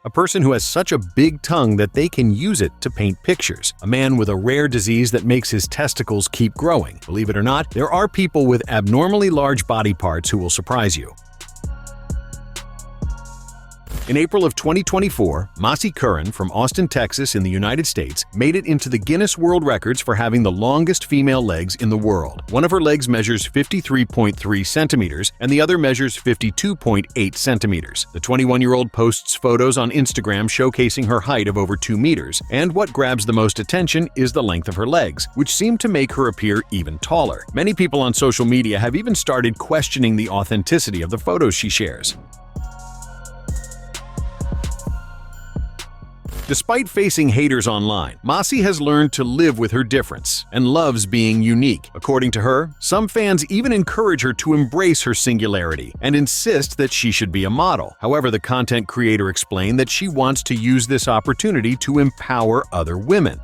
a person who has such a big tongue that they can use it to paint pictures, a man with a rare disease that makes his testicles keep growing. Believe it or not, there are people with abnormally large body parts who will surprise you. In April of 2024, Masi Curran from Austin, Texas in the United States made it into the Guinness World Records for having the longest female legs in the world. One of her legs measures 53.3 centimeters and the other measures 52.8 centimeters. The 21-year-old posts photos on Instagram showcasing her height of over 2 meters, and what grabs the most attention is the length of her legs, which seem to make her appear even taller. Many people on social media have even started questioning the authenticity of the photos she shares. Despite facing haters online, Masi has learned to live with her difference and loves being unique. According to her, some fans even encourage her to embrace her singularity and insist that she should be a model. However, the content creator explained that she wants to use this opportunity to empower other women.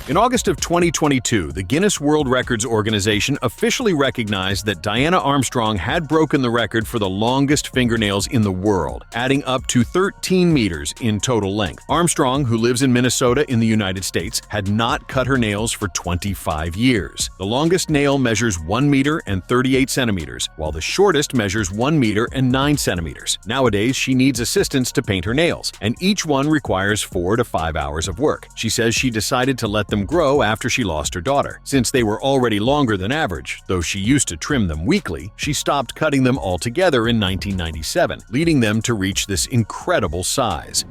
In August of 2022, the Guinness World Records organization officially recognized that Diana Armstrong had broken the record for the longest fingernails in the world, adding up to 13 meters in total length. Armstrong, who lives in Minnesota in the United States, had not cut her nails for 25 years. The longest nail measures 1 meter and 38 centimeters, while the shortest measures 1 meter and 9 centimeters. Nowadays, she needs assistants to paint her nails, and each one requires 4 to 5 hours of work. She says she decided to let them grow after she lost her daughter. Since they were already longer than average, though she used to trim them weekly, she stopped cutting them altogether in 1997, leading them to reach this incredible size.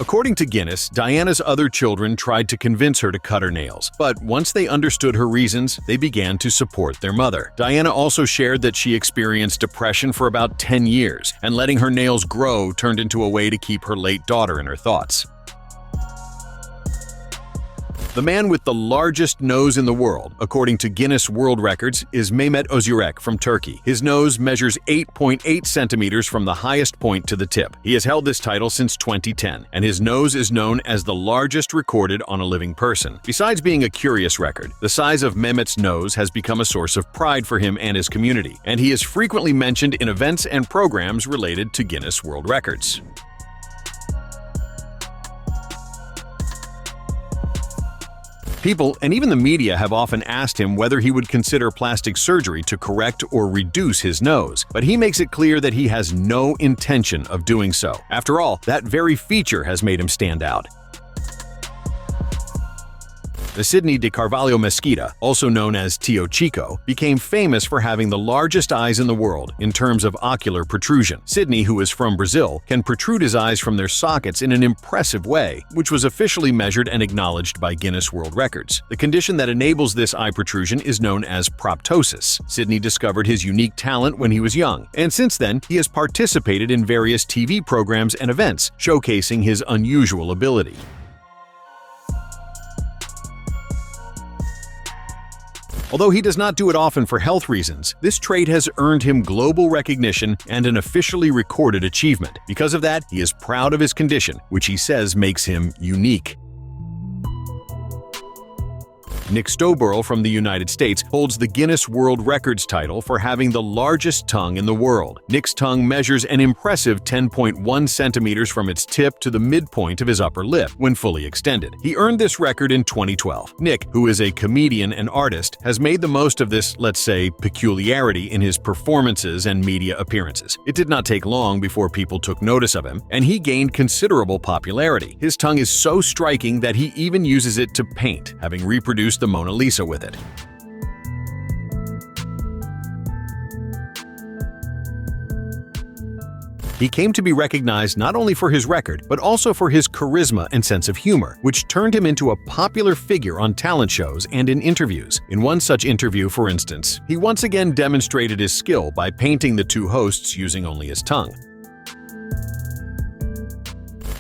According to Guinness, Diana's other children tried to convince her to cut her nails, but once they understood her reasons, they began to support their mother. Diana also shared that she experienced depression for about 10 years, and letting her nails grow turned into a way to keep her late daughter in her thoughts. The man with the largest nose in the world, according to Guinness World Records, is Mehmet Özürek from Turkey. His nose measures 8.8 centimeters from the highest point to the tip. He has held this title since 2010, and his nose is known as the largest recorded on a living person. Besides being a curious record, the size of Mehmet's nose has become a source of pride for him and his community, and he is frequently mentioned in events and programs related to Guinness World Records. People, and even the media, have often asked him whether he would consider plastic surgery to correct or reduce his nose, but he makes it clear that he has no intention of doing so. After all, that very feature has made him stand out. The Sydney de Carvalho Mesquita, also known as Tio Chico, became famous for having the largest eyes in the world in terms of ocular protrusion. Sydney, who is from Brazil, can protrude his eyes from their sockets in an impressive way, which was officially measured and acknowledged by Guinness World Records. The condition that enables this eye protrusion is known as proptosis. Sydney discovered his unique talent when he was young, and since then, he has participated in various TV programs and events, showcasing his unusual ability. Although he does not do it often for health reasons, this trait has earned him global recognition and an officially recorded achievement. Because of that, he is proud of his condition, which he says makes him unique. Nick Stoberl from the United States holds the Guinness World Records title for having the largest tongue in the world. Nick's tongue measures an impressive 10.1 centimeters from its tip to the midpoint of his upper lip when fully extended. He earned this record in 2012. Nick, who is a comedian and artist, has made the most of this, let's say, peculiarity in his performances and media appearances. It did not take long before people took notice of him, and he gained considerable popularity. His tongue is so striking that he even uses it to paint, having reproduced the Mona Lisa with it. He came to be recognized not only for his record, but also for his charisma and sense of humor, which turned him into a popular figure on talent shows and in interviews. In one such interview, for instance, he once again demonstrated his skill by painting the two hosts using only his tongue.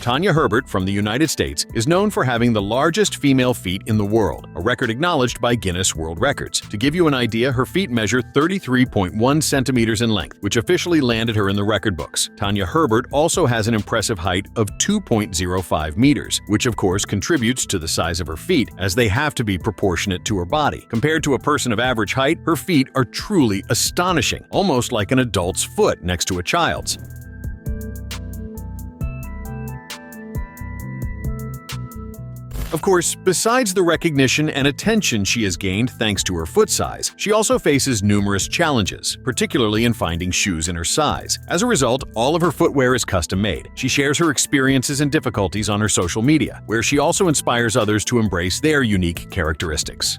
Tanya Herbert from the United States is known for having the largest female feet in the world, a record acknowledged by Guinness World Records. To give you an idea, her feet measure 33.1 centimeters in length, which officially landed her in the record books. Tanya Herbert also has an impressive height of 2.05 meters, which of course contributes to the size of her feet, as they have to be proportionate to her body. Compared to a person of average height, her feet are truly astonishing, almost like an adult's foot next to a child's. Of course, besides the recognition and attention she has gained thanks to her foot size, she also faces numerous challenges, particularly in finding shoes in her size. As a result, all of her footwear is custom-made. She shares her experiences and difficulties on her social media, where she also inspires others to embrace their unique characteristics.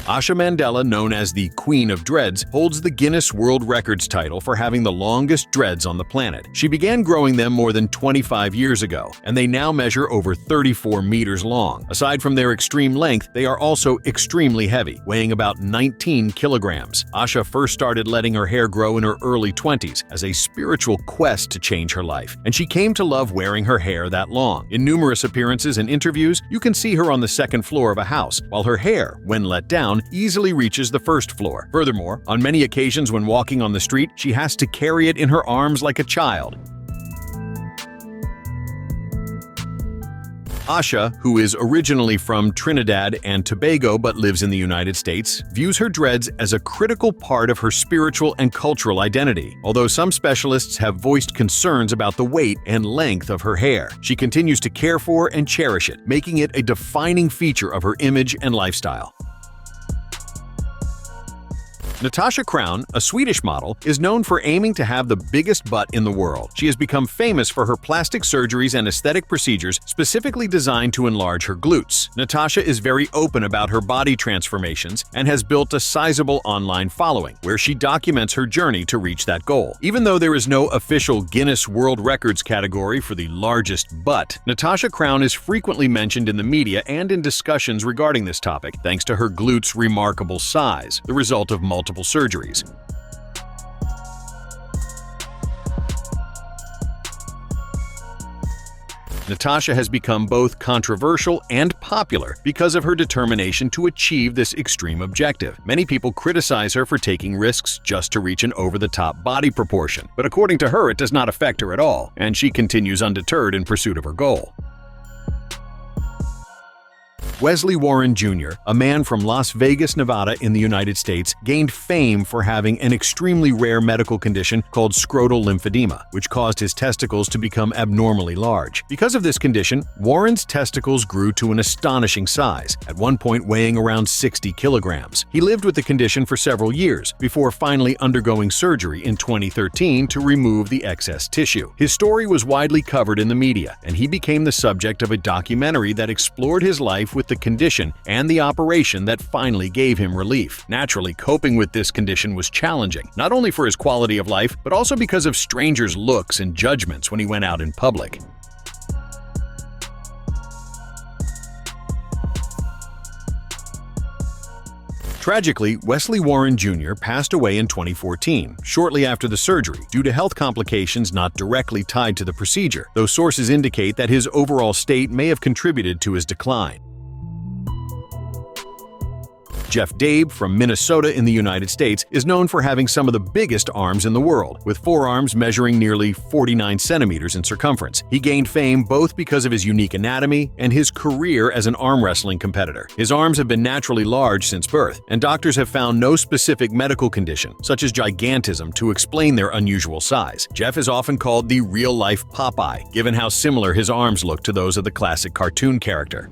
Asha Mandela, known as the Queen of Dreads, holds the Guinness World Records title for having the longest dreads on the planet. She began growing them more than 25 years ago, and they now measure over 34 meters long. Aside from their extreme length, they are also extremely heavy, weighing about 19 kilograms. Asha first started letting her hair grow in her early 20s as a spiritual quest to change her life, and she came to love wearing her hair that long. In numerous appearances and interviews, you can see her on the second floor of a house, while her hair, when let down, easily reaches the first floor. Furthermore, on many occasions when walking on the street, she has to carry it in her arms like a child. Asha, who is originally from Trinidad and Tobago but lives in the United States, views her dreads as a critical part of her spiritual and cultural identity. Although some specialists have voiced concerns about the weight and length of her hair, she continues to care for and cherish it, making it a defining feature of her image and lifestyle. Natasha Crown, a Swedish model, is known for aiming to have the biggest butt in the world. She has become famous for her plastic surgeries and aesthetic procedures specifically designed to enlarge her glutes. Natasha is very open about her body transformations and has built a sizable online following, where she documents her journey to reach that goal. Even though there is no official Guinness World Records category for the largest butt, Natasha Crown is frequently mentioned in the media and in discussions regarding this topic, thanks to her glutes' remarkable size, the result of multiple surgeries. Natasha has become both controversial and popular because of her determination to achieve this extreme objective. Many people criticize her for taking risks just to reach an over-the-top body proportion, but according to her, it does not affect her at all, and she continues undeterred in pursuit of her goal. Wesley Warren Jr., a man from Las Vegas, Nevada in the United States, gained fame for having an extremely rare medical condition called scrotal lymphedema, which caused his testicles to become abnormally large. Because of this condition, Warren's testicles grew to an astonishing size, at one point weighing around 60 kilograms. He lived with the condition for several years, before finally undergoing surgery in 2013 to remove the excess tissue. His story was widely covered in the media, and he became the subject of a documentary that explored his life with the condition and the operation that finally gave him relief. Naturally, coping with this condition was challenging, not only for his quality of life, but also because of strangers' looks and judgments when he went out in public. Tragically, Wesley Warren Jr. passed away in 2014, shortly after the surgery, due to health complications not directly tied to the procedure, though sources indicate that his overall state may have contributed to his decline. Jeff Dabe from Minnesota in the United States is known for having some of the biggest arms in the world, with forearms measuring nearly 49 centimeters in circumference. He gained fame both because of his unique anatomy and his career as an arm wrestling competitor. His arms have been naturally large since birth, and doctors have found no specific medical condition, such as gigantism, to explain their unusual size. Jeff is often called the real-life Popeye, given how similar his arms look to those of the classic cartoon character.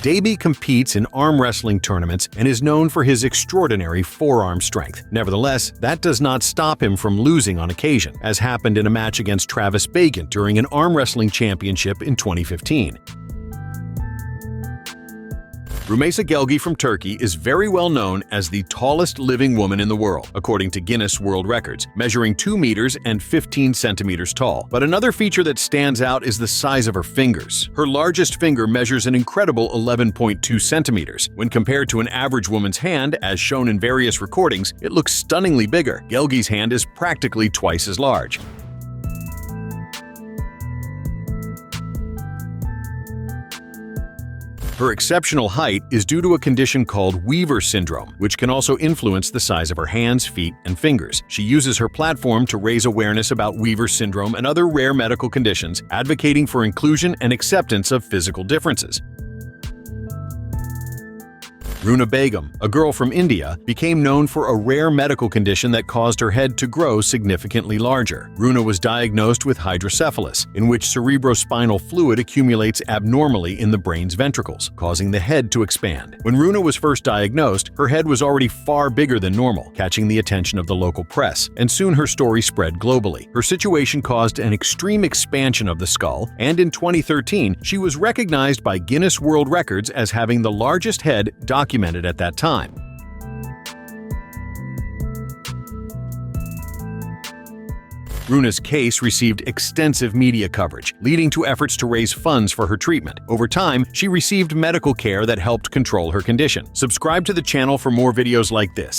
Dabe competes in arm wrestling tournaments and is known for his extraordinary forearm strength. Nevertheless, that does not stop him from losing on occasion, as happened in a match against Travis Bacon during an arm wrestling championship in 2015. Rumeysa Gelgi from Turkey is very well known as the tallest living woman in the world, according to Guinness World Records, measuring 2 meters and 15 centimeters tall. But another feature that stands out is the size of her fingers. Her largest finger measures an incredible 11.2 centimeters. When compared to an average woman's hand, as shown in various recordings, it looks stunningly bigger. Gelgi's hand is practically twice as large. Her exceptional height is due to a condition called Weaver syndrome, which can also influence the size of her hands, feet, and fingers. She uses her platform to raise awareness about Weaver syndrome and other rare medical conditions, advocating for inclusion and acceptance of physical differences. Runa Begum, a girl from India, became known for a rare medical condition that caused her head to grow significantly larger. Runa was diagnosed with hydrocephalus, in which cerebrospinal fluid accumulates abnormally in the brain's ventricles, causing the head to expand. When Runa was first diagnosed, her head was already far bigger than normal, catching the attention of the local press, and soon her story spread globally. Her situation caused an extreme expansion of the skull, and in 2013, she was recognized by Guinness World Records as having the largest head documented at that time. Runa's case received extensive media coverage, leading to efforts to raise funds for her treatment. Over time, she received medical care that helped control her condition. Subscribe to the channel for more videos like this.